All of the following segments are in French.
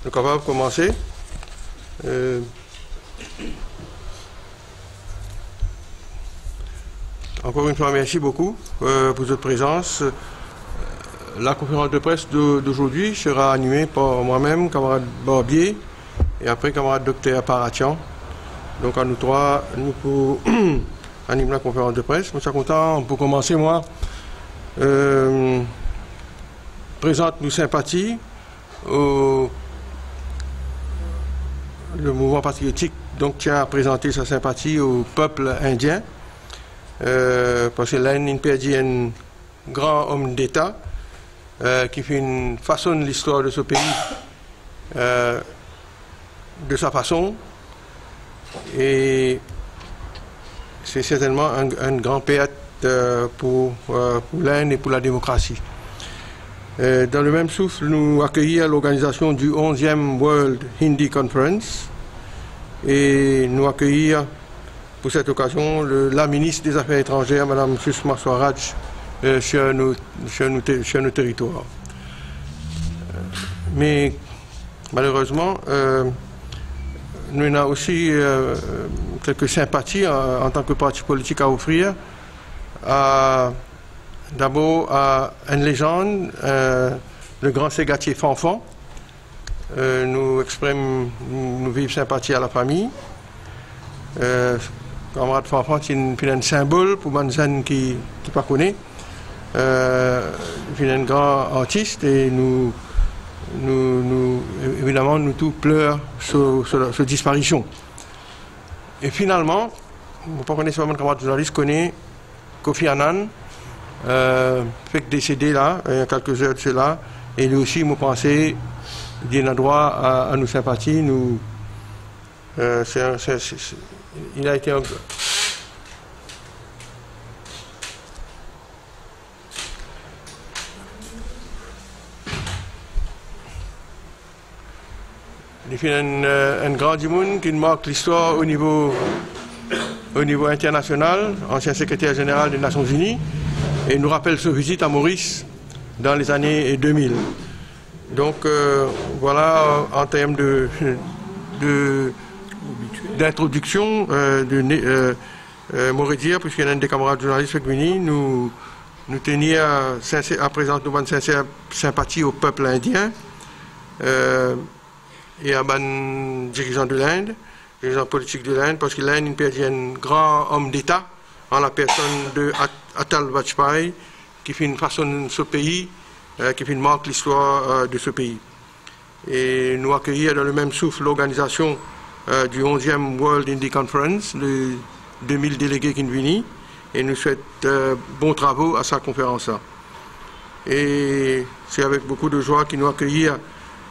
Nous sommes capables de commencer. Encore une fois, merci beaucoup pour votre présence. La conférence de presse d'aujourd'hui sera animée par moi-même, camarade Barbier, et après camarade Dr Paratian. Donc à nous trois, nous pour animer la conférence de presse. Je suis content pour commencer, moi. Présente nos sympathies au le mouvement patriotique donc tient à présenter sa sympathie au peuple indien parce que là il perdit un grand homme d'État qui fait une façonne l'histoire de ce pays de sa façon, et c'est certainement un grand perte pour l'Inde et pour la démocratie. Dans le même souffle, nous accueillons l'organisation du 11e World Hindi Conference et nous accueillons pour cette occasion la ministre des Affaires étrangères, Mme Sushma Swaraj, sur nos territoires. Mais malheureusement, nous avons aussi quelques sympathies en tant que parti politique à offrir d'abord à une légende, le grand ségatier Fanfan. Nous exprimons nos vives sympathies à la famille. Camarade Fanfan, c'est un symbole pour les gens qui ne pas connaissent. C'est un grand artiste et évidemment, nous tous pleurons sur sa disparition. Et finalement, vous ne connaissez pas mon camarade journaliste, connaît Kofi Annan. Fait que décédé là, il y a quelques heures de cela, et lui aussi, moi pensé, il a droit à nos sympathies. Il a été il fait un grand du monde qui marque l'histoire au niveau international, ancien secrétaire général des Nations Unies, et nous rappelle sa visite à Maurice dans les années 2000. Donc voilà, en termes d'introduction, m'aurait dire, puisqu'il y a un des camarades journalistes venus, nous tenions à présenter nos sincères sympathies au peuple indien et à les dirigeants de l'Inde, les dirigeants politiques de l'Inde, parce que l'Inde perdit un grand homme d'État en la personne de Atal Vajpayee, qui fait une façon de ce pays, qui fait une marque l'histoire de ce pays. Et nous accueillir dans le même souffle l'organisation du 11e World Hindi Conference, les 2000 délégués qui viennent, et nous souhaitons bons travaux à sa conférence-là. Et c'est avec beaucoup de joie qu'il nous accueillit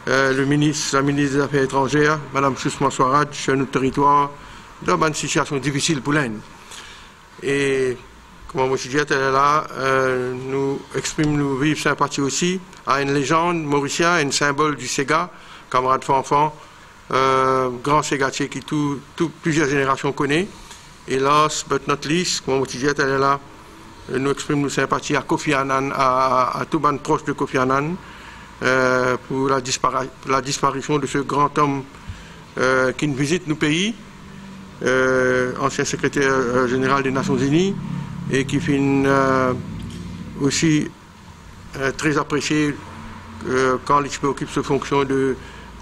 la ministre des Affaires étrangères, Mme Sushma Swaraj, sur notre territoire, dans une situation difficile pour l'Inde. Et comme je disais, là, nous exprimons nos vives sympathies aussi à une légende mauricienne, un symbole du Séga, camarade Fanfan, grand ségatier qui plusieurs générations connaissent. Et last but not least, comme je disais, là, nous exprimons nos sympathies à Kofi Annan, à tout le monde proche de Kofi Annan, pour la disparition de ce grand homme qui visite nos pays, ancien secrétaire général des Nations Unies, et qui fait aussi très apprécié quand il occupe cette fonction de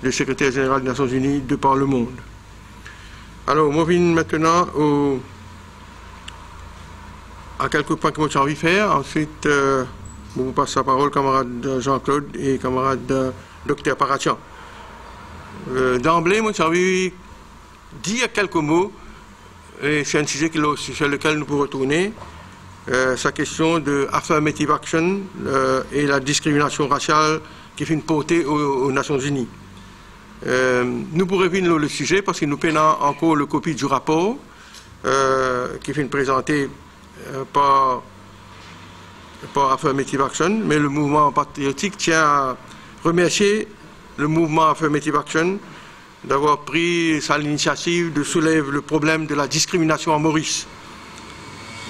secrétaire général des Nations Unies de par le monde. Alors, moi, je viens maintenant à quelques points que j'ai envie de faire. Ensuite, je vous passe la parole, camarade Jean-Claude et camarade Dr Paratian. D'emblée, moi, j'ai envie de dire quelques mots, et c'est un sujet sur lequel nous pouvons retourner. Sa question de affirmative action et la discrimination raciale qui fait une portée aux Nations Unies. Nous pourrons revenir le sujet parce que nous peinons encore le copie du rapport qui fait une présentée par Affirmative Action, mais le mouvement patriotique tient à remercier le mouvement Affirmative Action d'avoir pris l'initiative de soulever le problème de la discrimination à Maurice.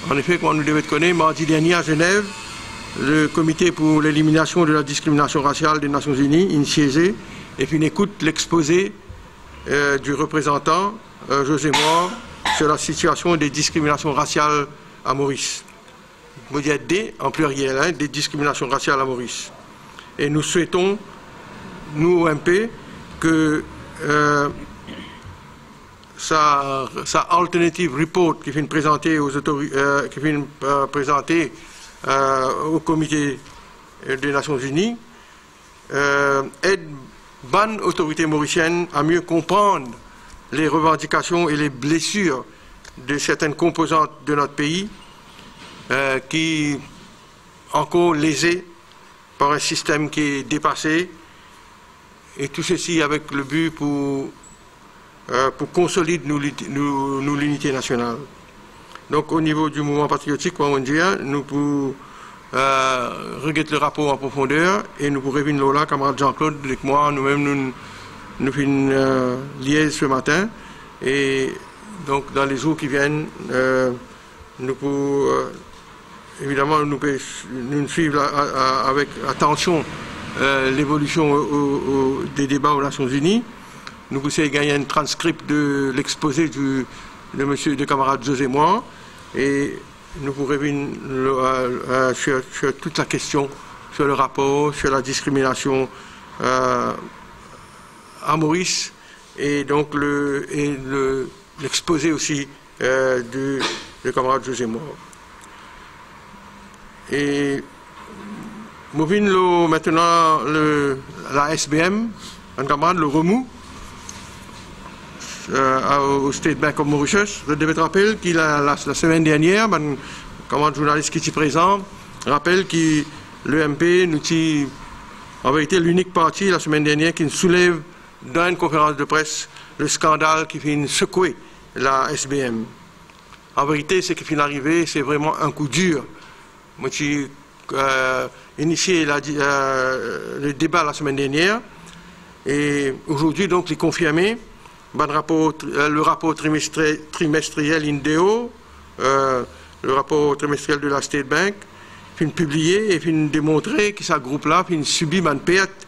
En effet, comme nous devons connaître, mardi dernier à Genève, le comité pour l'élimination de la discrimination raciale des Nations Unies, INCIESE, et puis écoute l'exposé du représentant José Moore sur la situation des discriminations raciales à Maurice. Vous dites des en pluriel, hein, des discriminations raciales à Maurice. Et nous souhaitons, nous OMP, que sa alternative report qui vient présenter aux au comité des Nations Unies aide bonne autorité mauricienne à mieux comprendre les revendications et les blessures de certaines composantes de notre pays qui encore lésées par un système qui est dépassé, et tout ceci avec le but pour consolider l'unité nationale. Donc au niveau du mouvement patriotique wawandien, nous pour regarder le rapport en profondeur et nous pour revenir là, camarade Jean-Claude, avec moi, nous-mêmes, nous faisons liaise ce matin, et donc dans les jours qui viennent, nous pour évidemment nous suivre avec attention l'évolution des débats aux Nations Unies. Nous vous essayons de gagner un transcript de l'exposé de camarade José Moore, et nous vous revenir sur toute la question, sur le rapport, sur la discrimination à Maurice, et donc l'exposé aussi de camarade José Moore. Et nous venons maintenant la SBM, un camarade, le remous au State Bank of Mauritius. Je devais te rappeler qu'il la semaine dernière, un camarade journaliste qui était présent, rappelle que l'EMP nous avait été l'unique parti la semaine dernière qui nous soulève dans une conférence de presse le scandale qui vient secouer la SBM. En vérité, ce qui vient d'arriver, c'est vraiment un coup dur. Moi, j'ai initié le débat la semaine dernière, et aujourd'hui, donc, il confirmé le rapport trimestriel INDEO, le rapport trimestriel de la State Bank, fin publié et fin démontré que ce groupe-là fin subit une perte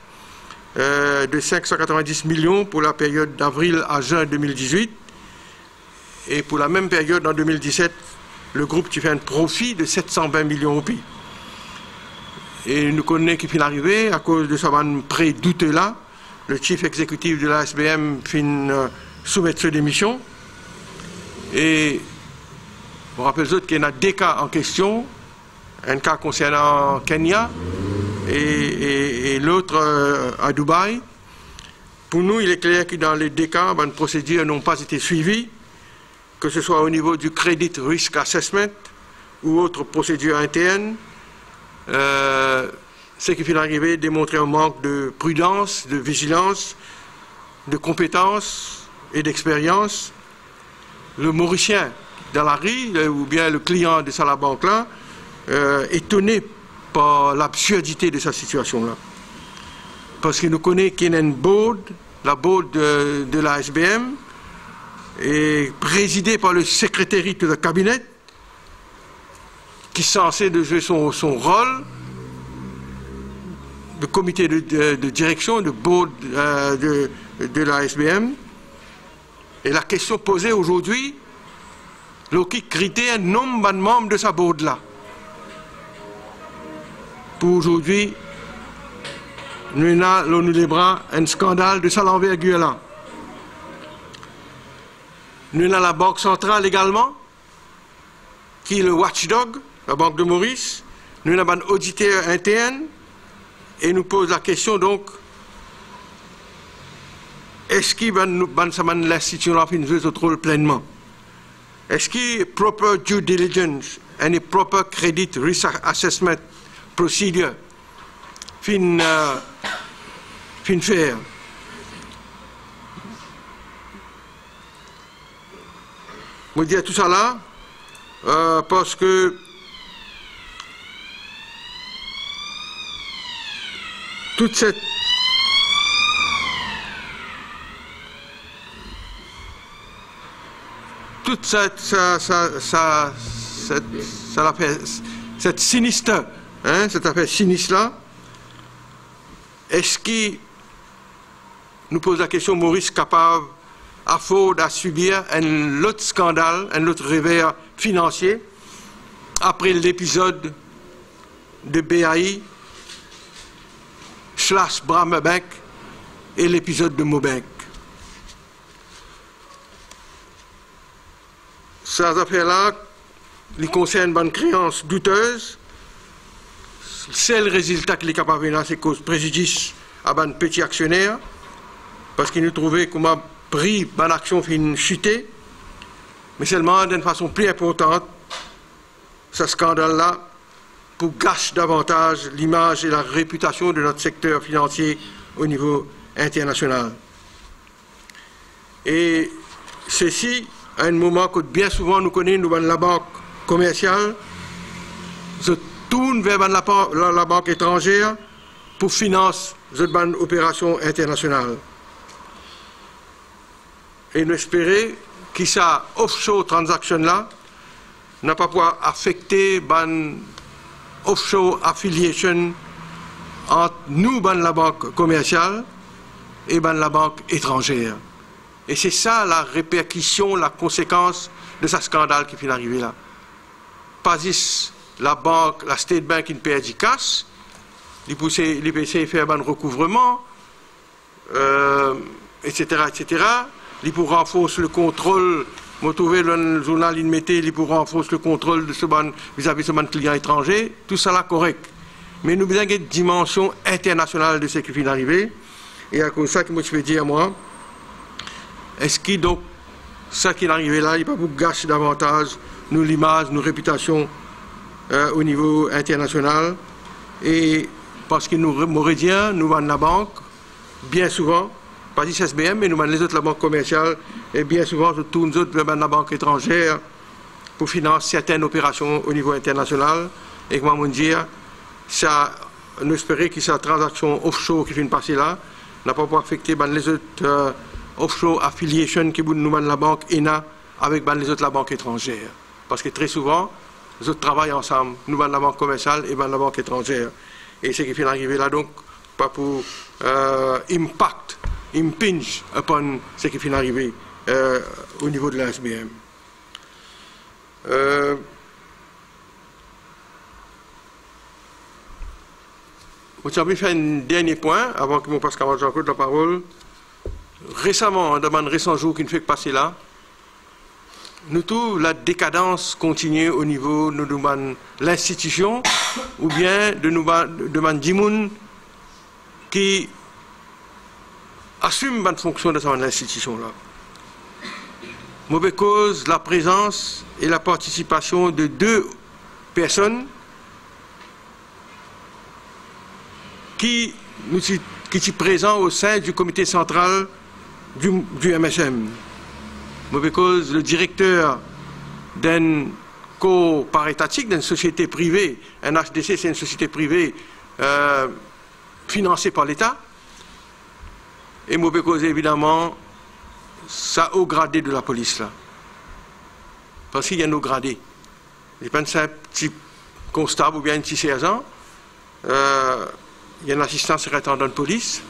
de 590 millions pour la période d'avril à juin 2018, et pour la même période en 2017, le groupe qui fait un profit de 720 millions au pays. Et nous connaissons qu'il finit arrivé à cause de ce prêt douteux là. Le chief exécutif de la SBM finit soumettre sa démission. Et je rappelle qu'il y a deux cas en question. Un cas concernant Kenya et l'autre à Dubaï. Pour nous, il est clair que dans les deux cas, les procédures n'ont pas été suivies, que ce soit au niveau du Credit Risk Assessment ou autre procédure interne. Ce qui fait arriver démontrer un manque de prudence, de vigilance, de compétences et d'expérience. Le Mauricien dans la rue, ou bien le client de la banque-là, étonné par l'absurdité de cette situation-là. Parce que nous connaissons qu'il y a une board, la board de la SBM, est présidée par le secrétaire de cabinet, qui est censé de jouer son rôle de comité de direction, de board de la SBM. Et la question posée aujourd'hui, qui crée un nombre de membres de sa board-là. Pour aujourd'hui, nous avons les bras un scandale de cette envergure-là. Nous avons la Banque centrale également, qui est le watchdog, la Banque de Maurice. Nous avons un auditeur interne, et nous pose la question donc, est-ce qu'il va l'institution jouer ce rôle pleinement? Est-ce qu'il y a proper due diligence and a proper credit risk assessment procedure fin faire? Je dis tout ça là parce que toute cette sinistre, hein, cette affaire sinistre là, est-ce qu'il nous pose la question, Maurice capable à faute à subir un autre scandale, un autre revers financier, après l'épisode de BAI, / Bramebank et l'épisode de Mobank. Ces affaires-là, ils concernent une créance douteuse. C'est le résultat qu'il est capable de faire, c'est cause préjudice à un petit actionnaire, parce qu'il nous trouvait qu'on a pris une action fin chutée, mais seulement d'une façon plus importante, ce scandale-là, pour gâcher davantage l'image et la réputation de notre secteur financier au niveau international. Et ceci, à un moment que bien souvent nous connaissons, nous, la banque commerciale, se tourne vers la banque étrangère pour financer cette opération internationale. Et nous espérons que ça offshore transaction là n'a pas pouvoir affecter offshore affiliation entre nous, la banque commerciale, et la banque étrangère. Et c'est ça la répercussion, la conséquence de ce scandale qui vient d'arriver là. Pas juste la banque, la State Bank, qui perd du cash, il peut essayer de faire un recouvrement, etc., etc. Il peut renforcer le contrôle. Vous trouvez le journal, il mettait, il pour renforcer le contrôle de ce vis-à-vis de ce client étranger. Tout ça là correct. Mais nous avons une dimension internationale de ce qui vient d'arriver. Et à cause de ça, que moi je veux dire, moi, est-ce que donc, ça qui est arrivé là, il ne va pas vous gâcher davantage nous l'image, nos réputations au niveau international. Et parce que nous, Mauridiens, nous vendons la banque, bien souvent, pas juste SBM, mais nous vendons les autres la banque commerciale, et bien souvent, nous tournons vers la banque étrangère pour financer certaines opérations au niveau international. Et comment on dit, ça, nous espérons que cette transaction offshore qui vient de passer là n'a pas affecté les autres offshore affiliation qui nous vendent la banque ENA avec les autres la banque étrangère. Parce que très souvent, les autres travaillent ensemble. Nous vendons la banque commerciale et la banque étrangère. Et ce qui vient d'arriver là, donc, pas pour impinge upon ce qui vient d'arriver au niveau de la SBM. Vous avez fait un dernier point, avant que mon Pascal Jean-Claude la parole. Récemment, dans les récents jours qui ne fait que passer là, nous tous, la décadence continue au niveau de l'institution ou bien de Dimoun qui assume la fonction de cette institution-là. Mauvaise cause, la présence et la participation de 2 personnes qui sont présents au sein du comité central du MSM. Mauvaise cause, le directeur d'un corps parétatique, d'une société privée, un HDC c'est une société privée financée par l'État, et mauvaise cause évidemment, ça haut gradé de la police là. Parce qu'il y a nos gradés. Il n'y a pas un petit constable ou bien un petit sergent, il y a un assistant secrétaire de police.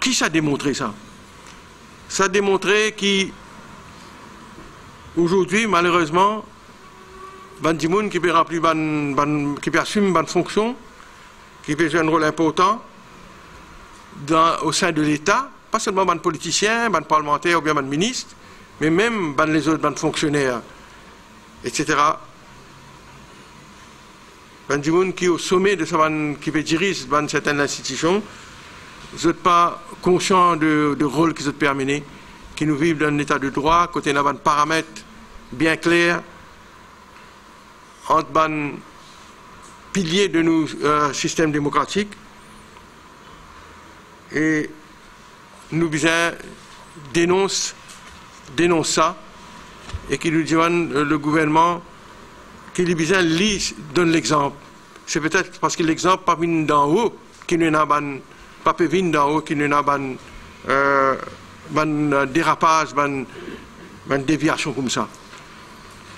Qui ça a démontré ça? Ça a démontré qu'aujourd'hui, malheureusement, des gens qui peuvent remplir, qui peuvent assumer une fonction, qui peuvent jouer un rôle important au sein de l'État, pas seulement des politiciens, des parlementaires ou bien des ministres, mais même les autres fonctionnaires, etc. Des gens qui, au sommet de ce qui dirigent certaines institutions, vous n'êtes pas conscients du rôle qu'ils ont permis, qui nous vivent dans un état de droit, côté d'un paramètre bien clair entre les piliers de nos systèmes démocratiques. Et nous dénonce ça et qui nous demande le gouvernement qui lui donne l'exemple. C'est peut-être parce que l'exemple pas venu d'en haut qui nous a pas venir d'en haut qui nous a un dérapage, une déviation comme ça.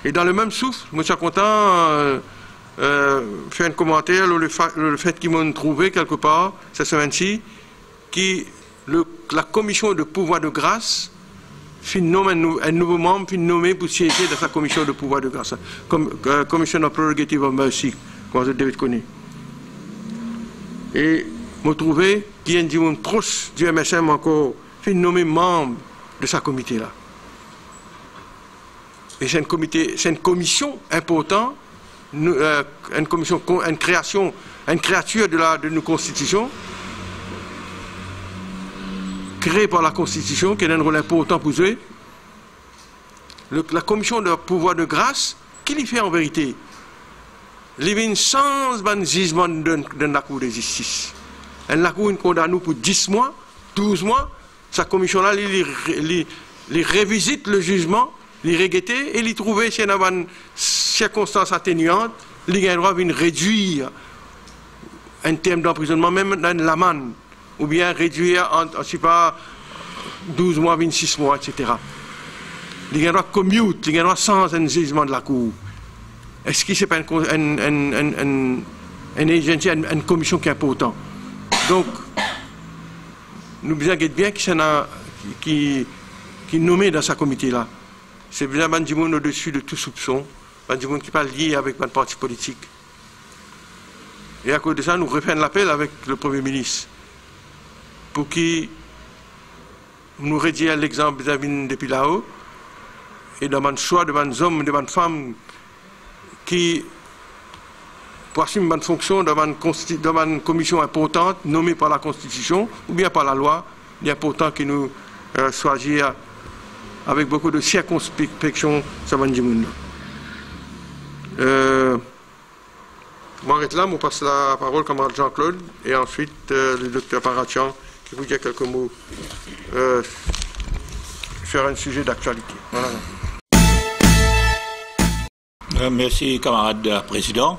Et dans le même souffle, je suis content faire un commentaire sur le fait qu'ils m'ont trouvé quelque part, cette semaine-ci, la commission de pouvoir de grâce un nouveau membre nommé pour siéger dans sa commission de pouvoir de grâce, Commission of Prerogative of Mercy, comme vous devez connaître. Et me trouvé qu'il y a un monde proche du MSM encore nommé membre de sa comité là. Et c'est une commission importante, une créature de nos constitutions, créée par la Constitution, qui a un rôle important pour jouer. La commission de pouvoir de grâce, qui l'y fait en vérité? Il y a sans jugement dans la Cour de justice. La Cour condamne nous pour 10 mois, 12 mois. Sa commission-là, il révisite le jugement, il regrette et il trouve s'il y a une circonstance atténuante, il a le droit de réduire un terme d'emprisonnement, même dans l'amende, ou bien réduire en, je sais pas, 12 mois, 26 mois, etc. Il a le droit de commute, il a le droit sans un jugement de la Cour. Est-ce que ce n'est pas une commission qui est importante? Donc, nous disons bien qui est nommé dans ce comité-là. C'est bien un monde au-dessus de tout soupçon, un monde qui n'est pas lié avec un parti politique. Et à cause de ça, nous refaisons l'appel avec le Premier ministre pour qu'il nous rédige l'exemple vis-à-vis depuis là-haut et demande choix de des hommes, de femmes qui, pour assumer une fonction dans une commission importante nommée par la Constitution ou bien par la loi, il est important que nous soyons avec beaucoup de circonspection sur le monde. Je m'arrête là, je passe la parole au camarade Jean-Claude et ensuite le docteur Paratian qui vous dit quelques mots sur un sujet d'actualité. Voilà. Merci, camarade président.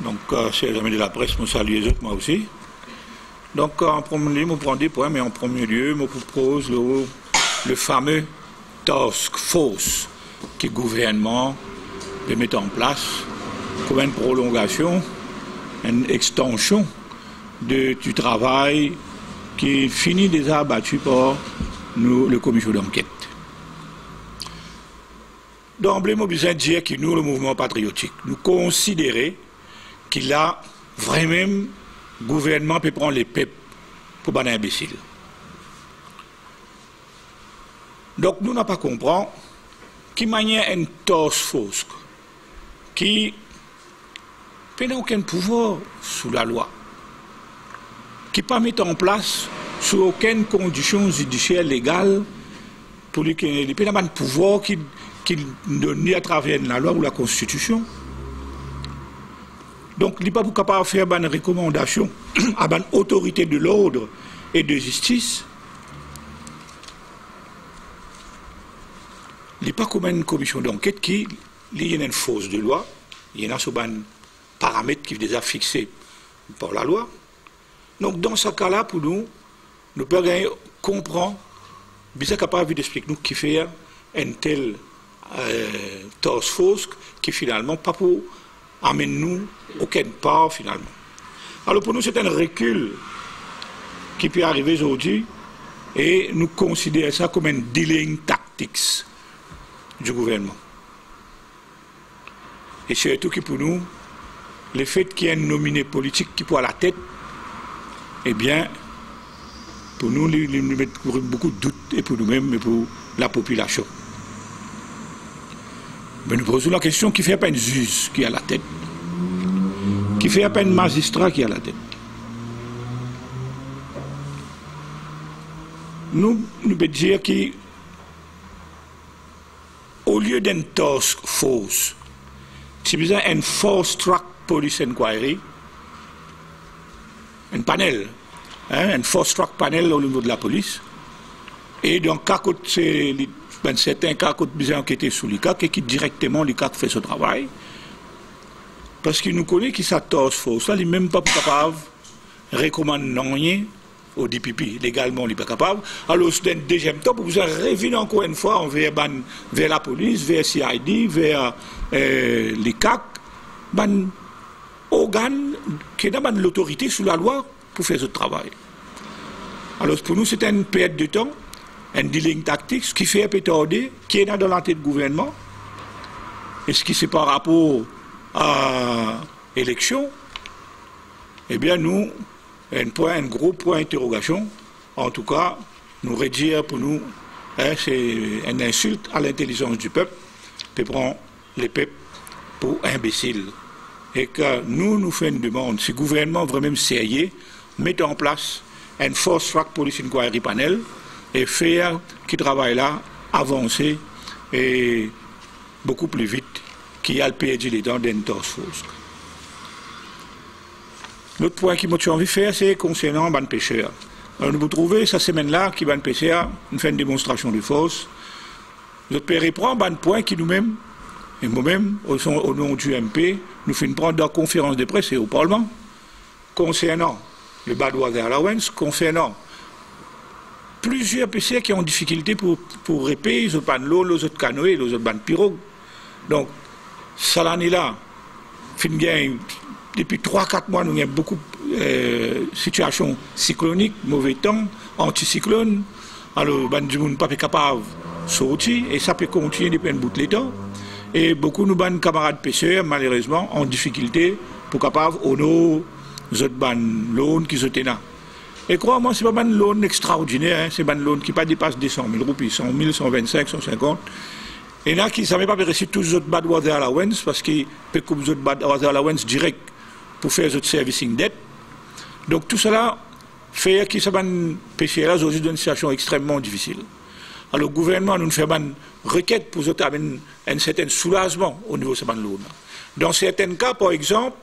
Donc, chers amis de la presse, je salue les autres, moi aussi. Donc, en premier lieu, je prends des points, mais en premier lieu, je propose le fameux task force que le gouvernement peut mettre en place comme une prolongation, une extension du travail qui finit déjà abattu par le commission d'enquête. D'emblée, je besoin de dire que nous, le mouvement patriotique, nous considérons qu'il a vraiment, le gouvernement peut prendre les peuples pour des imbéciles. Donc, nous n'avons pas compris qu'il y a une task force qui n'a aucun pouvoir sous la loi, qui ne peut pas mettre en place sous aucune condition judiciaire légale pour lui qu'il n'y ait pas de pouvoir qui donne à travers la loi ou la Constitution. Donc, il n'est pas capable de faire une recommandation à une autorité de l'ordre et de justice. Il n'est pas comme une commission d'enquête qui il y a une fausse de loi, il y a un paramètre qui est déjà fixé par la loi. Donc, dans ce cas-là, pour nous pouvons comprendre, bien capable d'expliquer nous qui fait un tel task force qui finalement pas pour amener nous aucune part finalement. Alors pour nous c'est un recul qui peut arriver aujourd'hui et nous considérons ça comme un dealing tactics du gouvernement. Et surtout que pour nous, le fait qu'il y ait un nominé politique qui soit à la tête, eh bien, pour nous, il nous met beaucoup de doutes et pour nous-mêmes et pour la population. Mais nous posons la question qui fait à peine juge qui est à la tête, qui fait à peine magistrat qui est à la tête. Nous pouvons dire qu'au lieu d'une task force, c'est besoin d'une force track police inquiry, un panel, un force track panel au niveau de la police, et donc, c'est dans certains cas, quand nous avons enquêté sur les cas, qui directement les cas fait ce travail. Parce qu'il nous connaît qui sa task force, il n'est même pas capable de recommander rien au DPP. Légalement, il n'est pas capable. Alors, c'est un deuxième temps, pour vous revenir encore une fois vers la police, vers CID, vers les CAC, organe qui a l'autorité sous la loi pour faire ce travail. Alors, pour nous, c'est une perte de temps, un dealing tactique, ce qui fait un peu tarder, qui est dans la tête du gouvernement, et ce qui c'est par rapport à l'élection, eh bien, nous, un gros point d'interrogation. En tout cas, nous redire pour nous, hein, c'est une insulte à l'intelligence du peuple, qui prend les peuples pour imbéciles. Et que nous faisons une demande, si le gouvernement vraiment sérieux, mette en place une force track police inquiry panel et faire qui travaille là, avancer et beaucoup plus vite qu'il y a le perdu les dents d'une task force. L'autre point qui m'a envie de faire, c'est concernant les pêcheurs. Alors, nous vous trouvez, cette semaine-là, qui les pêcheurs, nous fait une démonstration de force. Notre père reprend un point qui nous-mêmes, et moi-même, au nom du MP, nous faisons prendre la conférence de presse et au Parlement, concernant le Badwater Allowance, concernant plusieurs pêcheurs qui ont difficulté pour réparer les autres pannes l'eau, les autres canoës, les autres bandes pirogues. Donc, ça l'année-là, depuis 3-4 mois, nous avons beaucoup de situations cycloniques, mauvais temps, anticyclone. Alors, nous ne sommes pas capables de sortir et ça peut continuer depuis un bout de temps. Et beaucoup de nos camarades pêcheurs, malheureusement, ont difficulté pour capables honorer les autres loans qui sont là. Et crois-moi, ce n'est pas un loan extraordinaire, hein, c'est un loan qui ne dépasse pas 100 000 roupies, 100 000, 125, 150. Et là, qui ne savaient pas réussir tous les autres Badwater Allowance parce qu'ils peuvent couper les autres Badwater Allowance direct pour faire les autres servicing debt. Donc tout cela fait que ces pêcheurs-là aujourd'hui dans une situation extrêmement difficile. Alors le gouvernement nous fait une requête pour amener un certain soulagement au niveau de ces loans. Dans certains cas, par exemple,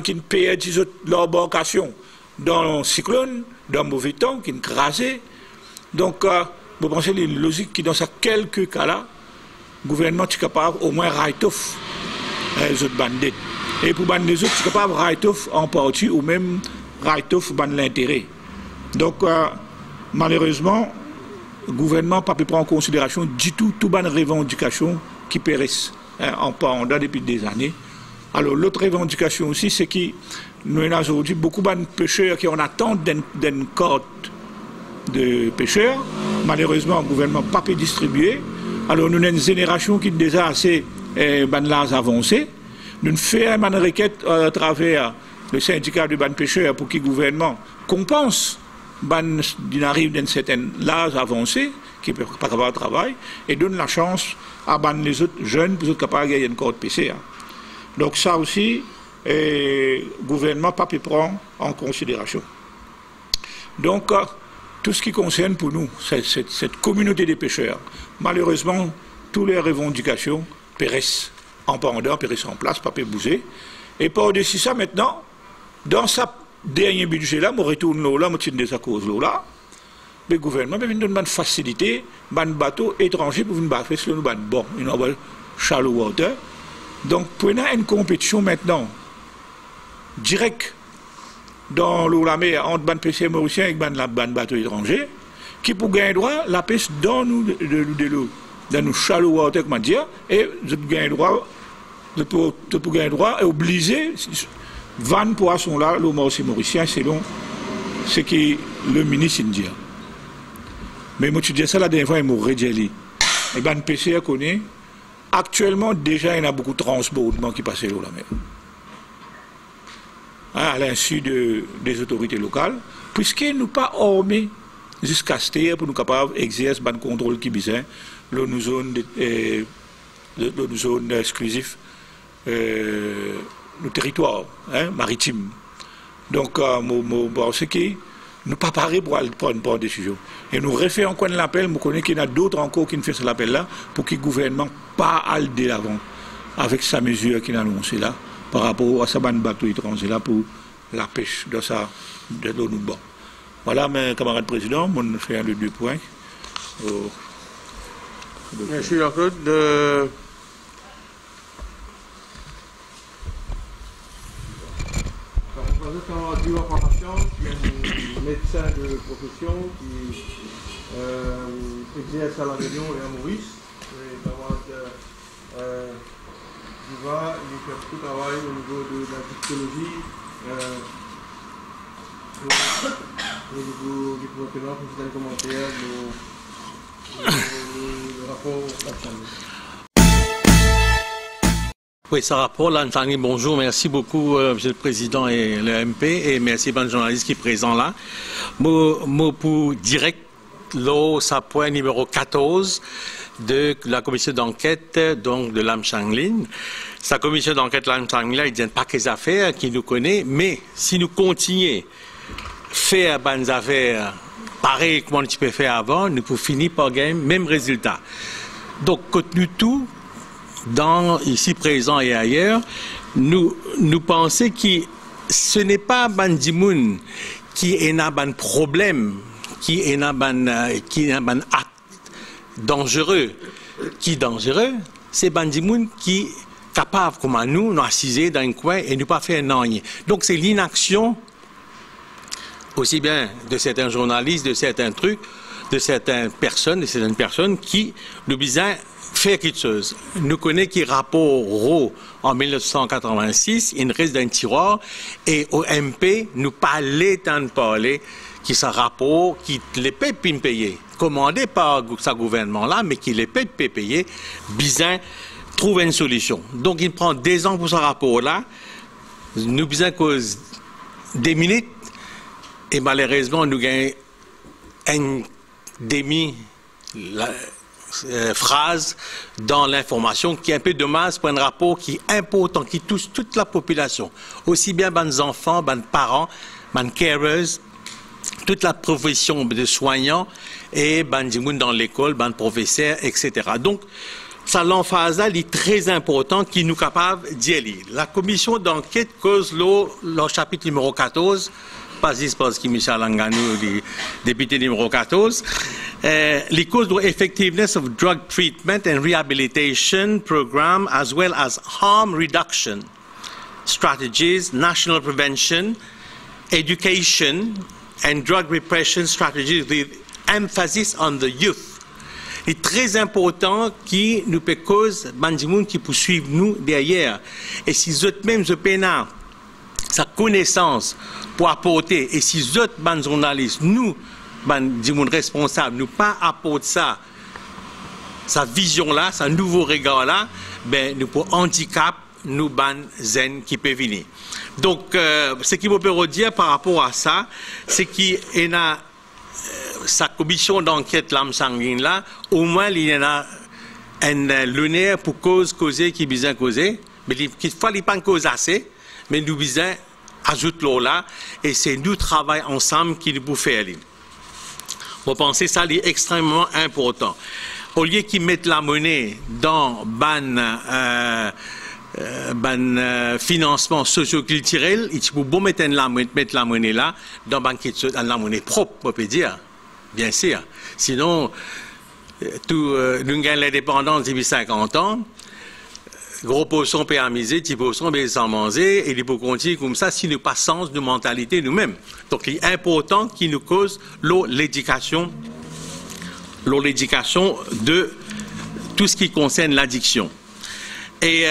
qui payent leur embarcation dans un cyclone, dans un mauvais temps, qui est crasé. Donc, vous pensez qu'il est logique que dans ces quelques cas-là, le gouvernement est capable au moins write-off les autres bandes. Et pour les autres, c'est capable de write-off en partie ou même write-off l'intérêt. Donc, malheureusement, le gouvernement n'a pas pu prendre en considération du tout toutes les revendications qui périssent en pendant depuis des années. Alors, l'autre revendication aussi, c'est que nous avons aujourd'hui beaucoup de pêcheurs qui en attendent d'une carte de pêcheurs. Malheureusement, le gouvernement n'a pas pu distribuer. Alors, nous avons une génération qui est déjà assez avancée. Nous faisons une requête à travers le syndicat de pêcheurs pour que le gouvernement compense d'une arrive d'un certain âge avancé, qui ne peut pas avoir de travail, et donne la chance à les autres jeunes pour être capables de gagner une carte PCA. Donc ça aussi, le gouvernement n'a pas pu prendre en considération. Donc, tout ce qui concerne pour nous, cette communauté des pêcheurs, malheureusement, toutes les revendications périssent en pendant, périssent en place, pas pu bouger. Et par-dessus ça, maintenant, dans sa dernier budget là, je retourne là, je des causes là, le gouvernement va donner une facilité, un bateau étranger pour venir faire ce bon, une shallow water. Donc, pour une compétition maintenant directe dans l'eau la mer entre les pêcheurs mauriciens et les bateaux étrangers, qui pour gagner droit la pêche dans nos shallow water, comment dire, et vous gagnez droit, pour gagner droit, est obligé 20 poissons là, l'eau mauricien, selon ce que le ministre dit. Mais moi, tu dis ça la dernière fois, il m'a redit. Et bien, le pêcheur connaît. Actuellement, déjà, il y a beaucoup de transbordements qui passent l'eau la mer. Hein, à l'insu des autorités locales, puisqu'ils ne sont pas armés jusqu'à ce terre pour nous capables d'exercer le contrôle qui besoin, nous zone exclusive, le territoire maritime. Donc, ce qui nous pas parés pour prendre une décision. Et nous refaisons encore l'appel, nous connaissons qu'il y en a d'autres encore qui nous font cet appel-là, pour que le gouvernement pas aille de l'avant avec sa mesure qu'il a annoncée là, par rapport à sa bande bateau étranger là pour la pêche de l'eau nous bon. Voilà, mes camarades présidents, on fait un de 2 points. Merci Jean-Claude. Vous êtes en dure formation, qui est un médecin de profession qui exerce à La Réunion et à Maurice. Et il fait beaucoup de travail au niveau de la psychologie. Au niveau du président, vous avez un commentaire le rapport d'Amsangling. Oui, ce rapport, Lamsangling, bonjour, merci beaucoup, Monsieur le Président et le MP, et merci aux journalistes qui sont présents là. Moi, pour direct, là, ça point numéro 14 de la commission d'enquête, donc de Lamsangling. Sa commission d'enquête, Lamsangling, il n'y a pas que des affaires qui nous connaissent, mais si nous continuons à faire des affaires pareilles comme on peut faire avant, nous pouvons finir par gagner le même résultat. Donc, compte tenu de tout, ici présent et ailleurs, nous pensons que ce n'est pas Bandimoun qui est un problème, qui est un acte dangereux. Qui est dangereux, c'est Bandimoun qui est capable, comme nous, nous assiser dans un coin et ne pas faire rien. Donc c'est l'inaction, aussi bien de certains journalistes, de certains trucs, de certaines personnes qui nous disent faire quelque chose. Nous connaissons qui rapport Rowe en 1986, il reste dans un tiroir, et au MP, nous parler qui ce rapport, qui les paye payer, commandé par ce gouvernement-là, mais qui les paye payer, bizarre, trouver une solution. Donc il prend 2 ans pour ce rapport-là, nous besoin cause des minutes, et malheureusement, nous gagnons un demi phrase dans l'information qui est un peu dommage pour un rapport qui est important, qui touche toute la population, aussi bien les enfants, les parents, les carers, toute la profession de soignants et les gens dans l'école, les professeurs, etc. Donc, ça l'emphase est très important qui nous capable d'y aller. La commission d'enquête cause le chapitre numéro 14, pas parce que Michel Anganou, le député numéro 14, les causes de effectiveness of drug treatment and rehabilitation program as well as harm reduction strategies, national prevention, education and drug repression strategies with emphasis on the youth. C'est très important qui nous peut cause Bandimoun qui poursuivent nous derrière. Et si vous même ce pénal, sa connaissance pour apporter, et si vous autres journalistes, nous, Bandimoun responsables, nous pas apporter ça, sa vision-là, sa nouveau regard-là, ben, nous pour handicap, nous zen qui peut venir. Donc, ce qu'il peut dire par rapport à ça, c'est qu'il y a sa commission d'enquête Lamsangling là, au moins il y en a un lunaire pour causer qui besoin causer, mais il faut pas cause assez, mais nous besoin ajouter l'eau là, et c'est nous travaillons ensemble qui nous pouvons faire. Vous pensez ça est extrêmement important. Au lieu qu'ils mettent la monnaie dans financement socio-culturel, il faut bon mettre la monnaie là dans la monnaie propre, on peut dire, bien sûr. Sinon, nous gagnons l'indépendance depuis 50 ans, gros poisson permisé, petit poisson sans manger, et il faut continuer comme ça si nous pas sens de mentalité nous-mêmes. Donc il est important qu'il nous cause l'éducation de tout ce qui concerne l'addiction. Et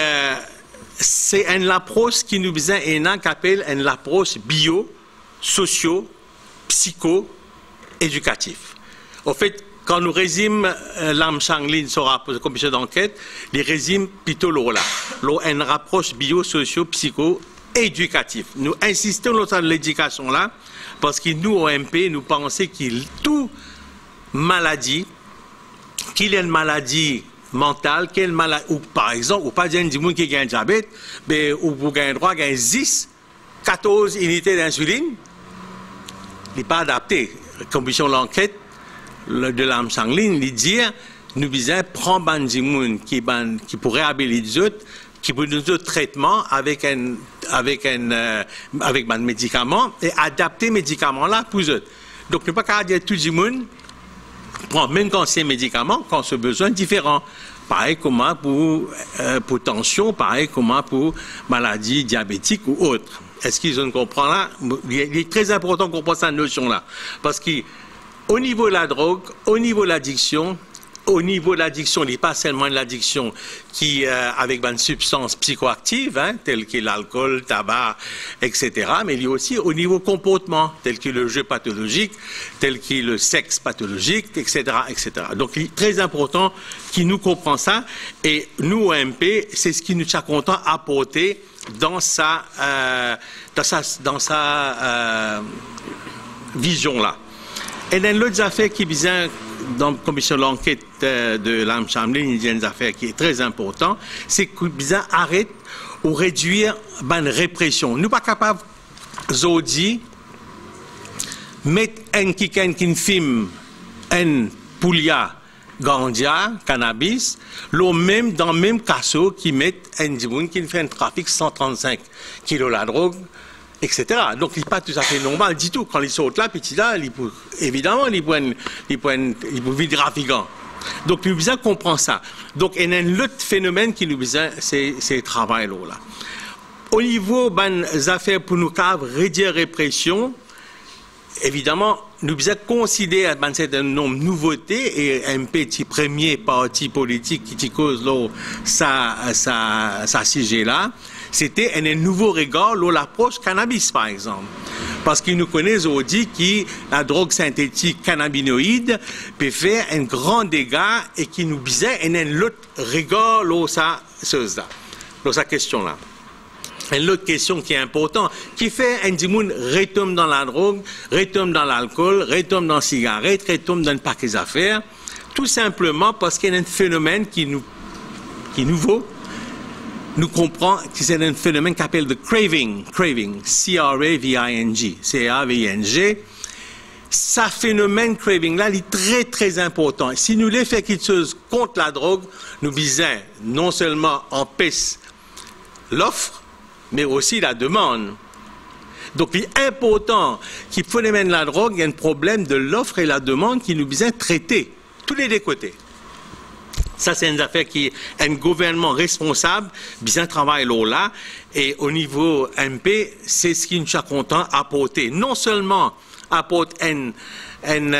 c'est une approche qui nous vient qu'on appelle une approche bio, socio, psycho, éducative. Au fait, quand nous résumons Lamsangling sur la commission d'enquête, les résume plutôt là. Une approche bio, socio, psycho, éducative. Nous insistons sur l'éducation là, parce que nous, au MP, nous pensons qu'il tout maladie, qu'il y a une maladie mentale, quelle maladie, ou par exemple, ou pas dire du monde qui a un diabète, mais ou vous avez droit à 10, 14 unités d'insuline, il n'est pas adapté. La commission d'enquête de Lamsangling, il dit, nous disons, prendre un monde qui pourrait réhabiliter les autres, qui peut nous donner traitement avec un médicament et adapter le médicament là pour eux. Donc, ne pas qu'à dire tout le monde prendre même quand c'est médicament, quand c'est besoin différent. Pareil comment pour tension, pareil comment pour maladie diabétique ou autre. Est-ce qu'ils ont compris là? Il est très important qu'on comprenne cette notion-là. Parce qu'au niveau de la drogue, au niveau de l'addiction, il n'est pas seulement l'addiction qui, avec une substance psychoactive, hein, telle que l'alcool, le tabac, etc., mais il y a aussi au niveau comportement, tel que le jeu pathologique, tel que le sexe pathologique, etc., etc. Donc, il est très important qu'il nous comprenne ça. Et nous, au MP, c'est ce qui nous a content apporter dans sa vision-là. Et dans l'autre affaire qui vient dans la commission d'enquête de l'Amchamlin, il y a une affaire qui est très importante, c'est qu'il vient arrêter ou réduire la répression. Nous ne sommes pas capables d'aujourd'hui mettre un qui filme un poulia gandia, cannabis, dans le même casseau qui met un dimoun qui fait un trafic 135 kilos de drogue, etc. Donc, il n'est pas tout à fait normal du tout. Quand ils sortent là, petit là, évidemment, ils prennent vite trafiquant. Donc, nous besoin comprendre ça. Donc, il y a un autre phénomène qui nous besoin, c'est le travail là. Au niveau des affaires pour nous réduire la répression, évidemment, nous devons considérer un certain nombre de nouveautés et un petit premier parti politique qui cause sa sujet là. C'était un nouveau regard sur l'approche cannabis, par exemple. Parce qu'ils nous connaissent aujourd'hui que la drogue synthétique cannabinoïde peut faire un grand dégât et qui nous disait un autre regard sur sa question-là. Une autre question qui est importante, qui fait un dimoun retombe dans la drogue, retombe dans l'alcool, retombe dans la cigarette, retombe dans un paquet d'affaires, tout simplement parce qu'il y a un phénomène qui est nouveau. Nous comprenons que c'est un phénomène qu'on appelle le craving, C-R-A-V-I-N-G, C-A-V-I-N-G. Ce phénomène craving-là, il est très, très important. Si nous voulons faire quelque chose contre la drogue, nous visons non seulement empêcher l'offre, mais aussi la demande. Donc, il est important qu'il phénomène de la drogue, il y a un problème de l'offre et la demande qui nous visent traiter, tous les deux côtés. Ça, c'est une affaire qui est un gouvernement responsable, bien travaille là, et au niveau MP, c'est ce qui nous a content apporter. Non seulement apporter un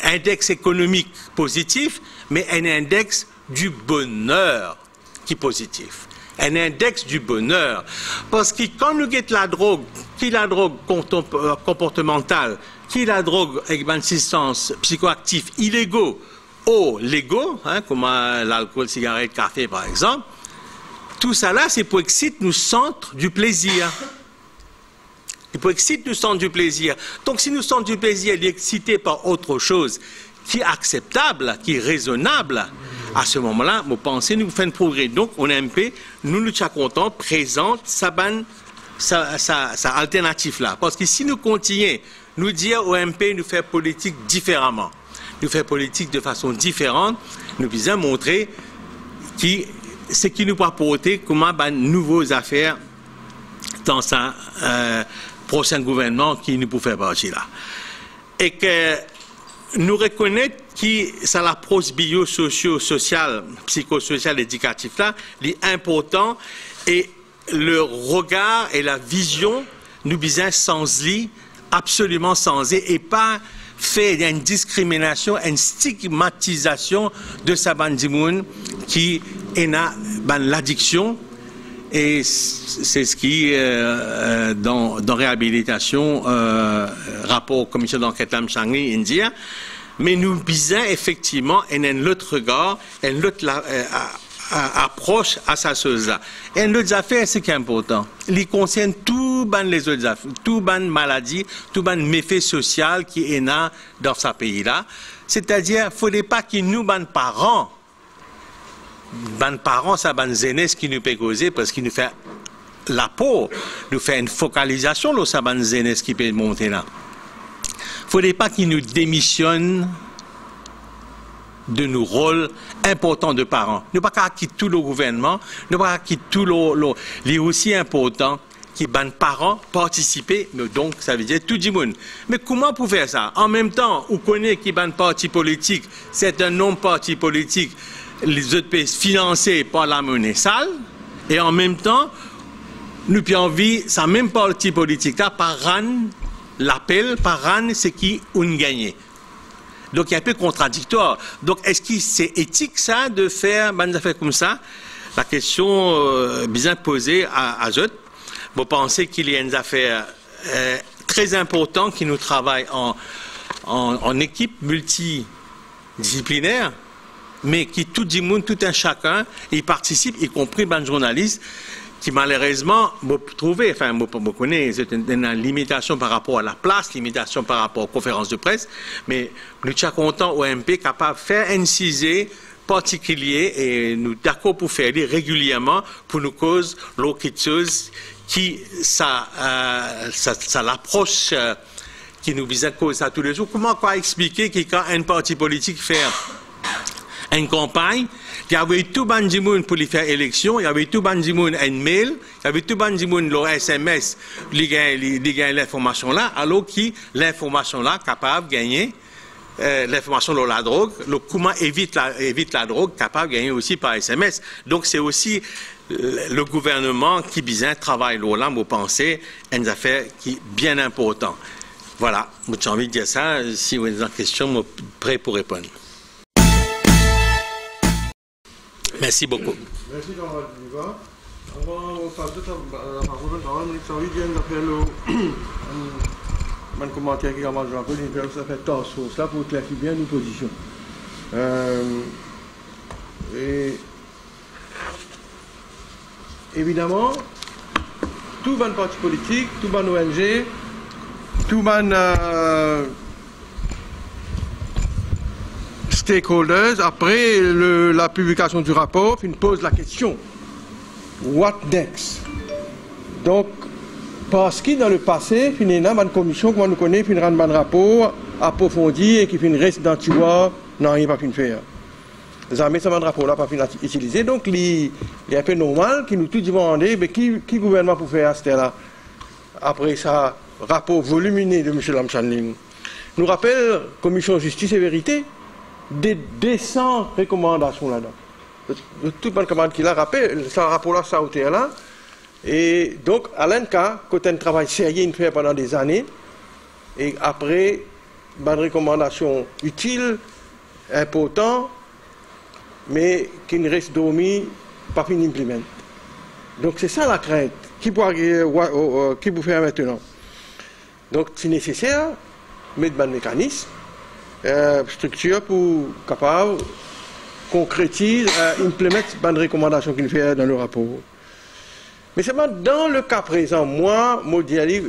index économique positif, mais un index du bonheur qui est positif. Un index du bonheur. Parce que quand nous guettons la drogue, qui est la drogue comportementale, qui est la drogue avec une substance psychoactive illégaux, ou légaux, hein, comme l'alcool, cigarette, café par exemple, tout ça là, c'est pour exciter nous sentir du plaisir. C'est pour exciter nous sentir du plaisir. Donc si nous sentons du plaisir, il est excité par autre chose qui est acceptable, qui est raisonnable, à ce moment-là, vous pensez, nous faisons un progrès. Donc, on est un peu, nous sommes contents, présente sa alternative là. Parce que si nous continuons, nous dire au MP, nous faire politique différemment. Nous faire politique de façon différente, nous visons montrer ce qui nous peut apporter comment de nouvelles affaires dans sa prochain gouvernement qui nous peut faire partie là. Et que nous reconnaître que c'est l'approche bio-socio-sociale, psychosociale, éducative là, est important et le regard et la vision nous besoin sans lit, absolument sans et pas fait une discrimination, une stigmatisation de sa bandimoun qui est l'addiction et c'est ce qui dans réhabilitation rapport commission d'enquête Lamchangli India, mais nous visons effectivement un autre regard, une autre approche à sa chose-là. Et une autre affaire, c'est qui est important. Il concerne toutes les autres affaires, toutes les maladies, tous les méfaits sociaux qui est dans ce pays-là. C'est-à-dire, il ne faudrait pas que nous, les parents, ça, les jeunesse qui nous peut causer parce qu'ils nous fait la peau, nous fait une focalisation sur ça, les jeunesse qui peut monter là. Il ne faudrait pas qu'ils nous démissionnent de nos rôles importants de parents. Nous ne pouvons pas quitter tout le gouvernement, nous ne pouvons pas quitter tout le... Il est aussi important que les parents participent, donc ça veut dire tout le monde. Mais comment pour faire ça? En même temps, on connaît qu'il y a un parti politique, c'est un non-parti politique, les autres pays financés par la monnaie sale, et en même temps, nous puis envie, ça même parti politique là, par RAN, l'appel par RAN, c'est qui on gagne. Donc il est un peu contradictoire. Donc est-ce que c'est éthique ça de faire des affaires comme ça? La question bien posée à Zot. Vous pensez qu'il y a une affaire très importante qui nous travaille en équipe multidisciplinaire, mais qui tout le monde, tout un chacun, y participe, y compris les journalistes, qui malheureusement, vous trouvez, enfin, vous connaissez, une limitation par rapport à la place, limitation par rapport aux conférences de presse, mais nous sommes contents au MP capable de faire un cisé particulier et nous d'accord pour faire régulièrement pour nous causes l'enquêteuse qui ça l'approche qui nous vise à cause ça tous les jours. Comment quoi expliquer que quand un parti politique fait une campagne, il y avait tout le monde pour lui faire élection, il y avait tout le monde un mail, il y avait tout le monde leur SMS, il gagne l'information là, alors que l'information là capable de gagner l'information sur la drogue, comment évite la drogue, capable de gagner aussi par SMS. Donc c'est aussi le gouvernement qui bien travaille là, vous pensez, une affaire qui est bien importante. Voilà, j'ai envie de dire ça. Si vous avez des questions, je suis prêt pour répondre. Merci beaucoup. Merci Jean-Marc Duva. On va faire toute la parole. J'ai envie de faire un commentaire qui commence un peu, ça fait tant de choses là pour clarifier bien nos positions. Et évidemment, tout le parti politique, tout le ONG, tout le stakeholders, après la publication du rapport, ils posent la question what next? Donc, parce que dans le passé, il y a une commission, comme nous connaissons, qui a un rapport approfondi et qui reste dans le tiroir, non, il n'y a pas pu faire. Les amis, ce rapport-là n'a pas pu utiliser. Donc, il est un peu normal qu'ils nous tous demander mais qui gouvernement pour faire là après ça, rapport volumineux de M. Lamchanling. Nous rappelle, Commission Justice et Vérité, des 200 recommandations là-dedans. Tout le monde qui l'a rappelé, ce rapport-là, ça a été là. Et donc, à l'ENCA, quand un travail sérieux fait pendant des années, et après, une recommandation utile, importante, mais qui ne reste dormi, pas fini d'implémenter. Donc, c'est ça la crainte. Qui vous faire maintenant? Donc, c'est nécessaire de mettre un mécanisme, structure pour capable concrétiser, implémenter une recommandation qu'il fait dans le rapport. Mais seulement dans le cas présent, moi, je dire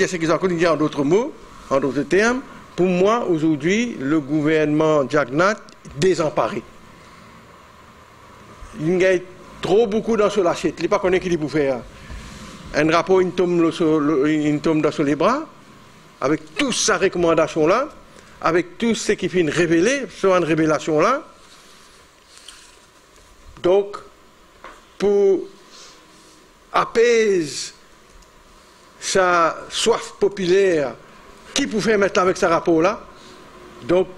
ce qu'ils ont dit en d'autres mots, en d'autres termes, pour moi, aujourd'hui, le gouvernement Jagnat désemparé. Il y a trop beaucoup dans ce l'assiette, il n'est pas connu qu'il peut faire. Un rapport, il tombe dans les bras, avec toute sa recommandation là, avec tout ce qui fait révéler, sur une révélation là. Donc, pour apaiser sa soif populaire, qui pouvait mettre avec ce rapport-là? Donc,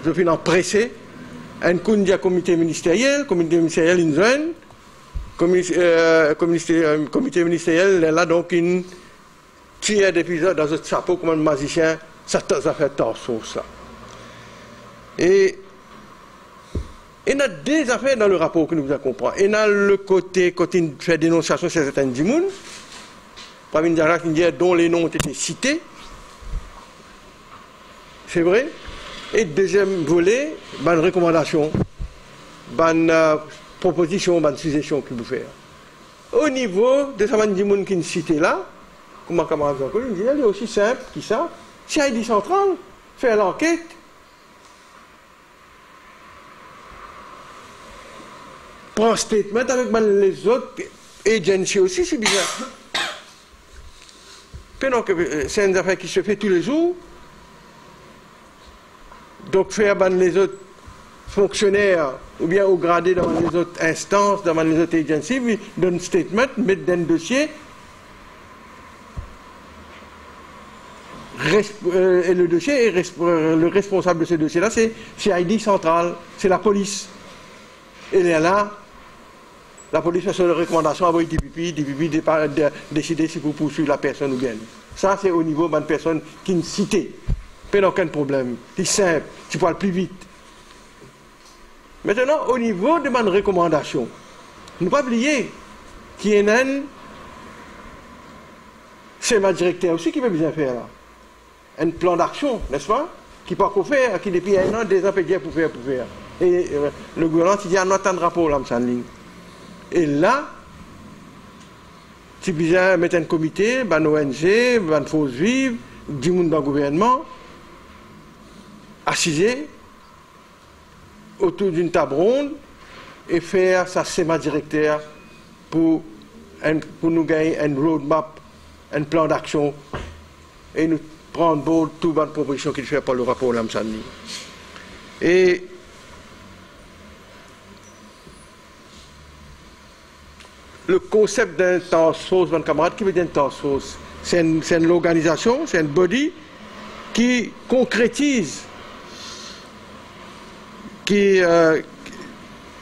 je finis en pressé, un comité ministériel, une zone, comité ministériel, là, donc, une tire d'épisode dans ce chapeau comme un magicien, ça fait tant de choses, là. Et il y a des affaires dans le rapport que nous devons comprendre. Il y a le côté il fait dénonciation sur certains djimoun, parmi les gens dont les noms ont été cités. C'est vrai. Et deuxième volet, une recommandation, une proposition, une suggestion qu'il vous faire. Au niveau de ces djimoun qui sont cités là, comme ma camarade Jean-Claude, il est aussi simple, qui ça, CID central, faire l'enquête. Prend un statement avec les autres agencies aussi, c'est bizarre. C'est une affaire qui se fait tous les jours. Donc faire les autres fonctionnaires ou bien au gradé dans les autres instances, dans les autres agencies, donner un statement, mettre dans un dossier. Et le dossier, le responsable de ce dossier-là, c'est CID central, c'est la police. Et là, la police fait une recommandation, envoie des pipis décider si vous poursuivez la personne ou bien. Ça, c'est au niveau d'une personne qui est une cité. Pas aucun problème. C'est simple, tu peux aller plus vite. Maintenant, au niveau de ma recommandation, ne pas oublier qu'il y a c'est ma directeur aussi qui veut bien faire là. Un plan d'action, n'est-ce pas? Qui peut qu'on faire, qui depuis un an, des ans, peut dire pour faire. Et le gouvernement, il dit, on attend un rapport là, en ligne. Et là, tu peux mettre un comité, une ONG, une force vive, du monde dans le gouvernement, assisé autour d'une table ronde et faire ça, c'est ma directeur pour nous gagner un roadmap, un plan d'action et nous prendre bon toute bonne proposition qu'il fait par le rapport Lamsani. Et le concept d'un task force, mon camarade, qui veut dire un task force? C'est une organisation, c'est un body qui concrétise qui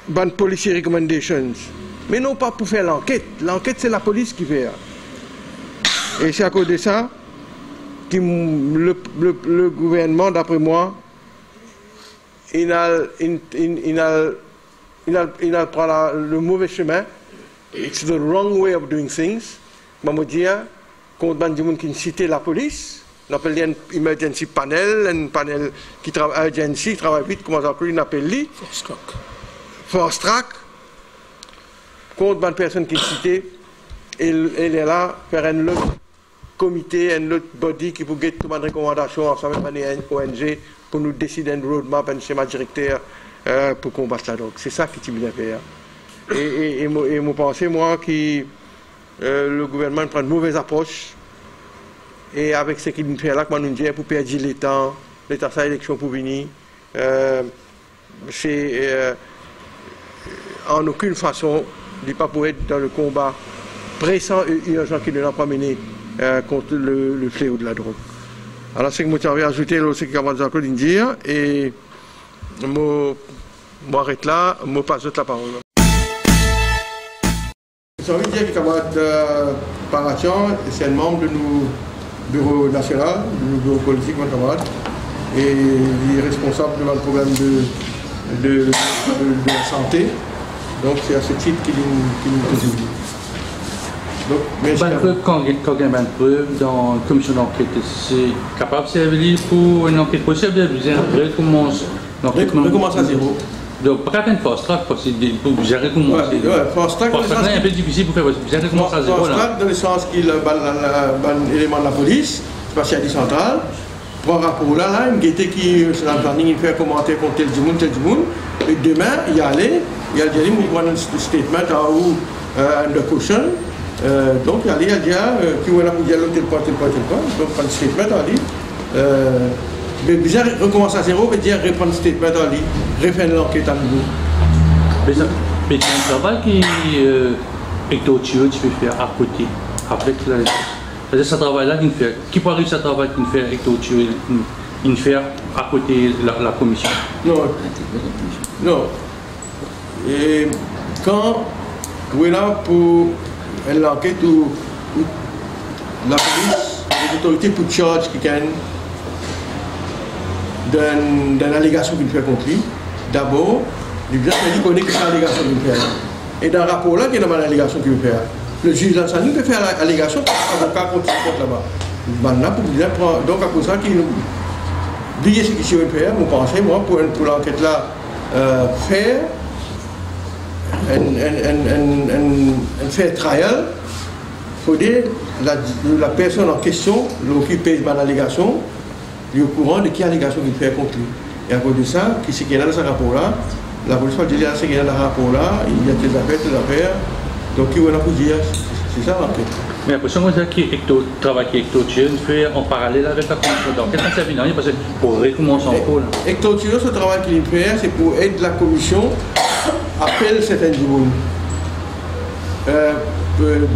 ban policy recommendations, mais non pas pour faire l'enquête. L'enquête, c'est la police qui fait. Et c'est à cause de ça que le gouvernement, d'après moi, il a pris le mauvais chemin. It's the wrong way of doing things. Je me dis, quand on dit qu'il cite la police, on appelle un emergency panel, un panel qui travaille urgency, travaille vite, comment on appelle lui? Force track. Quand une personne qui est citée, elle est là, faire un autre comité, un autre body qui peut get toute une recommandation ensemble avec une ONG pour nous décider un roadmap, un schéma directeur pour combattre la drogue. C'est ça qui est bien fait. Et je pense, moi, que le gouvernement prend une mauvaise approche. Et avec ce qu'il fait là, nous dit pour perdre le temps, ça élection pour venir, c'est en aucune façon, il ne pas pour être dans le combat pressant et urgent qu'il n'a pas mené contre le fléau de la drogue. Alors c'est que moi j'avais ajouté ce que Jean-Claude dire et moi m'arrête là, moi passe la parole. J'ai envie de dire que camarade Paratian, c'est un membre de nos bureau national, du bureau politique, mon camarade, et il est responsable de un problème de la santé. Donc c'est à ce titre qu'il nous contribue. Donc, quand il y a une preuve dans la commission d'enquête, c'est capable de servir pour une enquête possible, vous recommence à zéro. Donc, pas une fast track, parce que vous gérez comment c'est. Fast track, c'est un peu difficile pour faire, vous gérez comment ça à zéro. Fast track, dans le sens qu'il y a un élément de la police, spatiale centrale, prend un rapport là, une gaieté qui, c'est la planning, il fait commenter contre tel du monde, et demain, il y a allé, il y a dit, il y a un statement ou un caution, donc il y a dit, qui va pour dire tel point, donc un statement, il dit, mais déjà recommencer à zéro, veut dire reprendre le statement en ligne, refaire l'enquête à nouveau. Mais c'est un travail qui est autre tu peux faire à côté, avec la... C'est-à-dire ce travail-là qu'il fait. Qui peut arriver à ce travail qu'il fait avec d'autres choses, il fait à côté de la commission? Non. Et quand vous êtes là pour l'enquête où la police, les autorités pour charge qui gagnent d'une allégation qu'il fait contre lui, d'abord, il connaît que c'est l'allégation qu'il fait. Et dans le rapport-là, il y a une allégation qu'il fait. Le juge Lansani peut faire l'allégation pour l'avocat contre là-bas. Donc, à cause de ça, qu'il dit ce qu'il veut faire, vous pensez, moi, pour l'enquête là, faire un fair trial, il faut dire la personne en question, qui paye ma allégation, il est au courant de quelle allégation il fait contre lui. Et à cause de ça, qui c'est qu'il y a dans ce rapport-là, la police va dire ce qu'il y a dans ce rapport-là, il y a des affaires. Donc, il va nous dire, c'est ça l'enquête. Mais la question, c'est qu'il travaille avec Ectotio, fait en parallèle avec la commission d'enquête. Ça ne sert parce que pour recommencer encore. Ectotio, ce travail qu'il fait, c'est pour aider la commission à faire certains jours.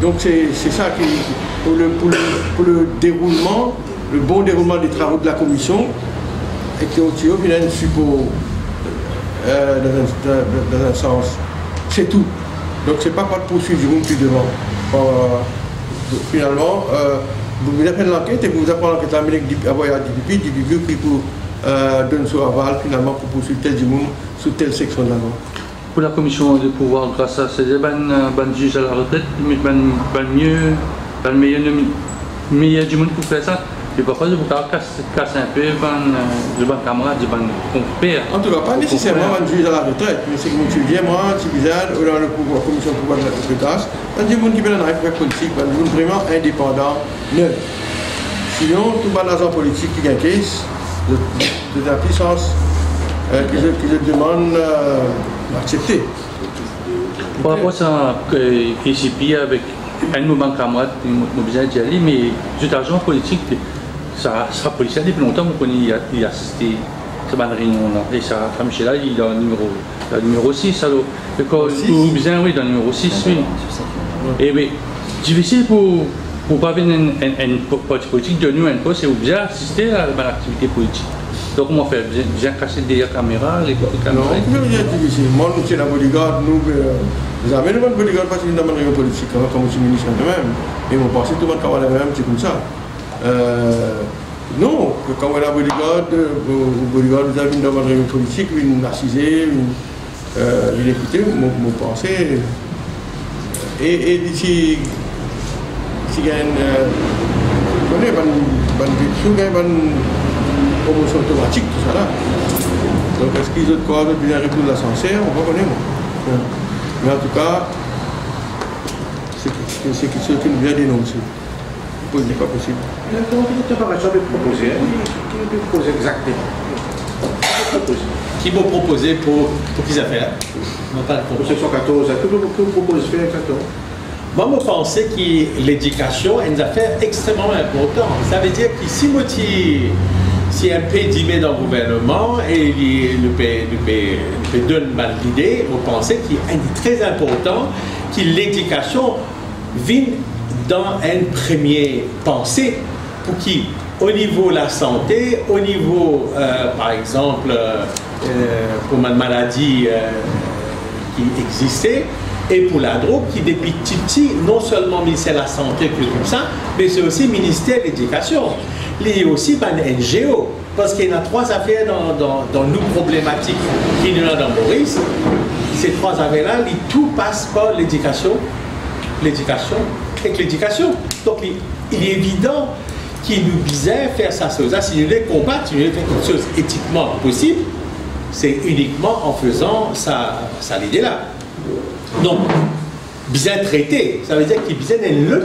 Donc, c'est ça qui, pour le déroulement, le bon déroulement des travaux de la commission, Ectotio vient un support dans un sens. C'est tout. Donc c'est pas de poursuivre du monde plus devant. Finalement, vous avez fait l'enquête et vous avez fait l'enquête à DPP qui pour donner son aval finalement pour poursuivre tel du monde sous telle section de la loi. Pour la commission de pouvoir, grâce à ces juges à la retraite, meilleur du monde pour faire ça. Et parfois, vous casser un peu le camarade, le compère. En tout cas, pas nécessairement un juge à la retraite, mais c'est comme tu dis, moi, c'est bizarre, dans la commission de pouvoir de la tâche, il y a des gens qui viennent dans la politique, des gens vraiment indépendants, neutres. Sinon, tout le agent politique qui gagne case, de la puissance que je demande d'accepter. Par rapport à ça, ici, avec un de nos camarades, nous besoin d'y aller, mais cet agent politique, ça politique depuis longtemps, vous connaissez, il a assisté à cette réunion-là. Et ça, comme chez là, il a le numéro 6, alors. Vous besoin, oui, dans le numéro 6, oui. Et oui, difficile pour pas venir une politique de nous, un poste, et vous besoin assister à l'activité politique. Donc, comment faire? Bien casser derrière la caméra, les caméras. Non, c'est difficile. Moi, nous sommes la bodyguard, nous avons une bonne bodyguard parce que nous avons une réunion politique, comme je suis ministre de même. Et on pense que tout le monde travaille même, c'est comme ça. Non, quand on a la bodyguard, vous avez une réunion politique, une assisée, une écoutée, mon pensée. Et d'ici, il y a une promotion automatique, tout ça là. Donc est-ce qu'ils ont quoi de bien répondre à l'ascenseur? On va connaître. Mais en tout cas, c'est quelque chose qui nous vient dénoncer. Ce n'est pas possible. Comment tu n'as pas proposé? Qui peut proposer exactement? Qui vont proposer pour qu'ils affaires? Pour section 14, que vous proposez faire exactement? Moi, je pense que l'éducation est une affaire extrêmement importante. Ça veut dire que si un pays dit dans le gouvernement et le pays donne mal l'idée, vous pensez qu'il est très important que l'éducation vienne dans une première pensée pour qui, au niveau de la santé, au niveau, par exemple, pour une maladie qui existait, et pour la drogue, qui depuis petit, non seulement le ministère de la Santé, comme ça, mais c'est aussi le ministère de l'Éducation. Il y a aussi une NGO, parce qu'il y a trois affaires dans nos problématiques qui nous ont dans Maurice. Ces trois affaires-là, tout passe par l'éducation et l'éducation. Donc, il est évident qu'il nous disait faire ça, si nous voulons combattre, si nous voulons faire quelque chose éthiquement possible, c'est uniquement en faisant ça l'idée-là. Donc, bien traité, ça veut dire qu'il y a le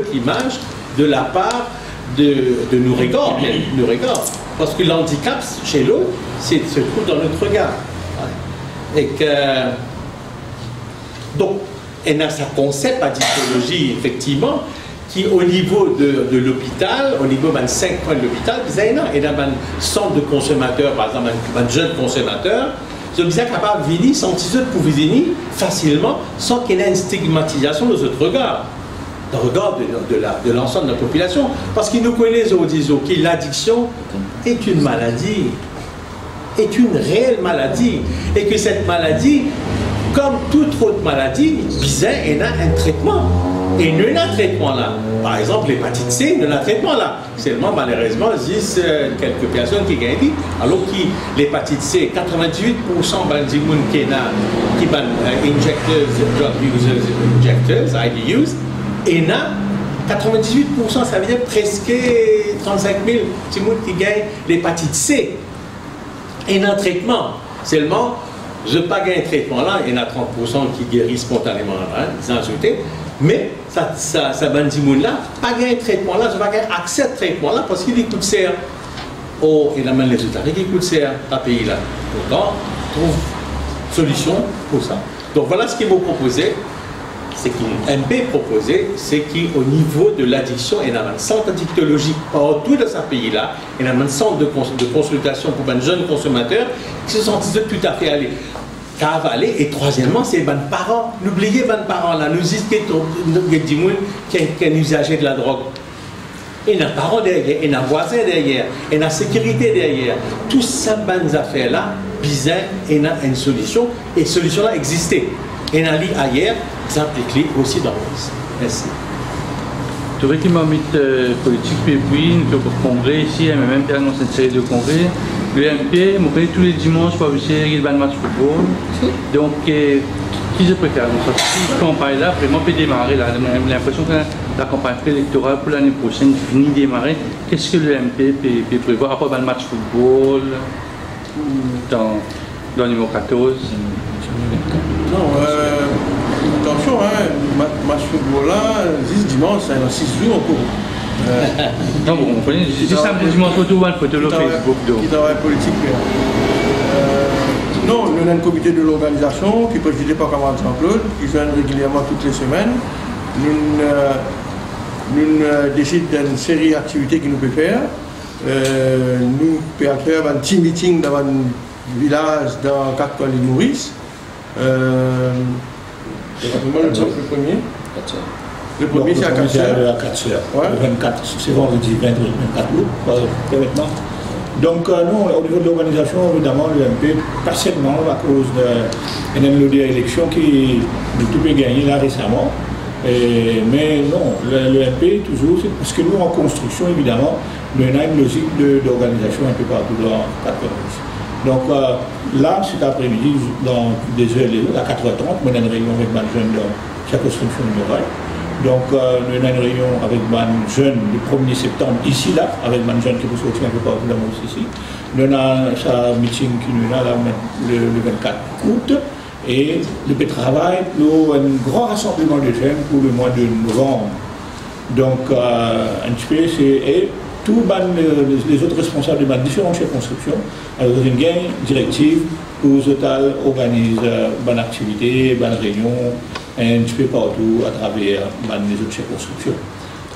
climage de la part de nos regards, parce que l'handicap chez l'autre se trouve dans notre regard. Et que, donc, il y a ce concept à dysologie, effectivement, qui au niveau de l'hôpital, au niveau de 5 points de l'hôpital, il y a un centre de consommateurs, par exemple, un jeune consommateur, je suis capable de venir sans tissu pour venir facilement sans qu'il y ait une stigmatisation de notre regard, le regard de l'ensemble de la population. Parce qu'ils nous connaissent au disons que l'addiction est une maladie, est une réelle maladie, et que cette maladie, comme toute autre maladie, il y a un traitement. Et nous avons un traitement là. Par exemple, l'hépatite C, nous avons un traitement là. Seulement, malheureusement, il y a quelques personnes qui gagnent, alors que l'hépatite C, 98% des gens qui sont injecteurs, drug users, injectors, IDUs, et là, 98%, ça veut dire presque 35 000 gens qui gagnent l'hépatite C. Et un traitement. Seulement, je n'ai pas gagné un traitement là, il y en a 30% qui guérissent spontanément, sans ajouter. Mais ça va dire là, pas gagner un traitement là, je vais gagner accès à ce traitement là parce qu'il coûte cher. Oh, il a même les résultats, il coûte cher à pays là. Pourtant, on trouve solution pour ça. Donc voilà ce qu'ils m'ont proposé. C'est qu'il MP proposé, c'est qu'au niveau de l'addiction, il y a un centre addictologique partout dans ce pays-là, il y a un centre de consultation pour un jeune consommateur qui se sentent tout à fait allés. Cavaler, et troisièmement, c'est les parents. N'oubliez pas les parents là, nous disons qu'il y a des gens qui sont usagers de la drogue. Il y a un parent derrière, il y a un voisin derrière, il y a une sécurité derrière. Toutes ces bonnes affaires-là, bizarre, il y a une solution, et cette solution-là existait. Et dans ailleurs, ça applique aussi dans l'Ouest. Merci. Tu vois qu'il m'a mis politique, puis le congrès ici, même puis annoncé une série de congrès. Le MP, je connais tous les dimanches pour il y a un match de football. Donc, qui je préfère? Donc, cette campagne-là, vraiment, peut démarrer. J'ai l'impression que la campagne électorale pour l'année prochaine finit de démarrer. Qu'est-ce que le MP peut prévoir, à part le match de football dans le numéro 14? Non, attention, match football là, 10 dimanche, c'est dans 6 jours encore. Non, bon, on connaît, c'est samedi, dimanche, on voit une photo sur Facebook. Qui travaille politique. Non, nous avons un comité de l'organisation qui est présidé par camarade Jean-Claude, qui vient régulièrement toutes les semaines. Nous décidons d'une série d'activités que nous pouvons faire. Nous pouvons faire un petit meeting dans un village dans 4 coins de l'île Maurice. Le premier. Le premier, c'est à 4 heures. Le 24, c'est vendredi 24 août, maintenant. Donc, nous, au niveau de l'organisation, évidemment, l'UMP, partiellement à cause d'une élection qui nous tout gagné là récemment. Mais non, l'UMP, toujours, c'est parce que nous, en construction, évidemment, nous avons une logique d'organisation un peu partout dans 4 provinces. Donc là, cet après-midi, dans des heures, à 4h30, nous avons une réunion avec ma jeune dans chaque construction numéro 1. Donc nous avons une réunion avec ma jeune le 1er septembre, ici, là, avec ma jeune qui vous sortir un peu partout dans mon ici. Nous avons un meeting qui nous est là, le 24 août. Et le travail pour un grand rassemblement de jeunes pour le mois de novembre. Donc, un petit peu, c'est tous les autres responsables de différentes circonscriptions, alors une gagne directive pour total organise une activité, une réunion, un petit peu partout à travers les autres circonscriptions.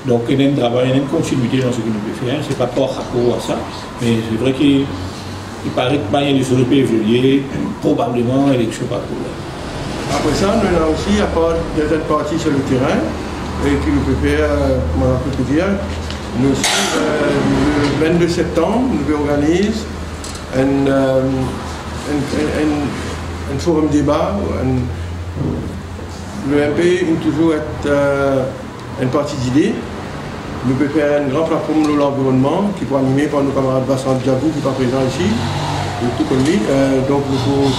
Donc, il y a un travail, il y a une continuité dans ce que nous pouvons faire. Ce n'est pas par rapport à ça, mais c'est vrai qu'il paraît que les choses peuvent évoluer, probablement élection partout. Après ça, nous avons aussi, à part des parties sur le terrain, et qui nous peut faire, comment on peut dire, nous aussi, le 22 septembre, nous organisons un forum débat. Le MP peut toujours être une partie d'idées. Nous pouvons faire une grande plateforme de l'environnement qui peut animer par nos camarades Vincent Diabou qui n'est pas présent ici, tout comme lui. Donc nous pouvons,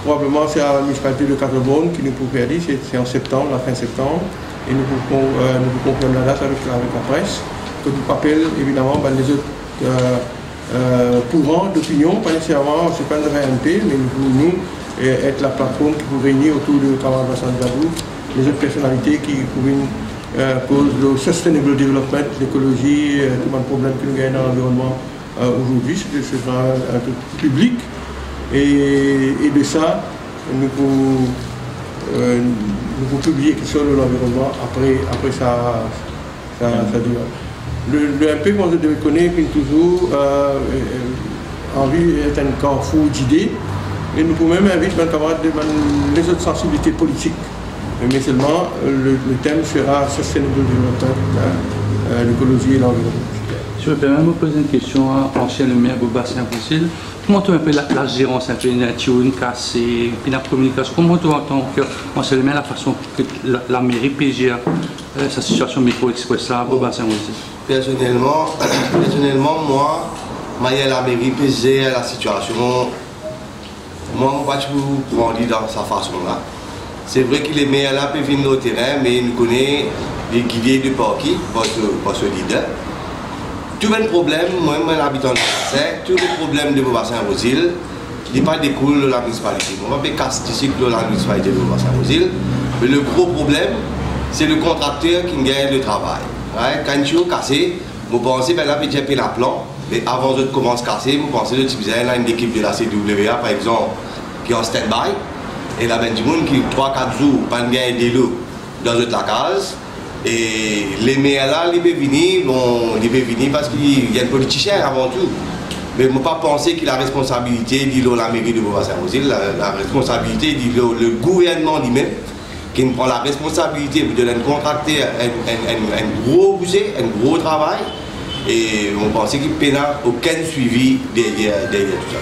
probablement c'est à la municipalité de Caterbonne qui nous peut faire dire, c'est en septembre, la fin septembre, et nous pouvons confirmer la date avec la presse, que nous rappelle évidemment les autres courants d'opinion, pas nécessairement, c'est pas de MP, mais nous pouvons être la plateforme qui peut réunir autour de camarade Vincent Diabou, les autres personnalités qui pourraient cause le sustainable development, l'écologie, tout le problème que nous gagnons dans l'environnement aujourd'hui, c'est un truc public. Et de ça, nous pouvons publier quelque chose de l'environnement après ça dure. Le MP, moi je devais connaître, toujours envie d'être un carrefour d'idées, et nous pouvons même inviter mes camarades les autres sensibilités politiques. Mais seulement, le thème sera Sustainable Development, l'écologie et l'environnement. Je peux même vous poser une question à l'ancien maire de Bassin-Boussile. Comment tu appelles la gérance, un peu une cassée, puis la communication? Comment tu entends qu'ancien maire, la façon que la mairie peut gérer sa situation micro-express à Bassin-Boussile? Personnellement, moi, la mairie peut gérer la situation. Moi, je ne vais pas prendre dans sa façon-là. C'est vrai qu'il est meilleur là pour venir au terrain, mais il connaît les guidés de parking, pour ce leader. Tout le problème, moi, habitant de Bassin, tous les problèmes de Bassin-Boussile, ils ne découlent de la municipalité. On va pas casser de la municipalité de Bassin-Boussile, mais le gros problème, c'est le contracteur qui gagne le travail. Quand tu es cassé, vous pensez que là, tu as la plan, mais avant de commencer à casser, vous pensez que tu as une équipe de la CWA, par exemple, qui est en stand-by. Et là, il y a des gens qui 3-4 jours pas gagner des lots dans la case. Et les maires là, ils peuvent venir parce qu'il y a un politicien avant tout. Mais je ne peux pas penser que la responsabilité de la mairie de Bassin-Boussile, la responsabilité du gouvernement lui-même, qui prend la responsabilité de contracter un gros budget, un gros travail. Et on pensait qu'il n'y a aucun suivi derrière tout ça.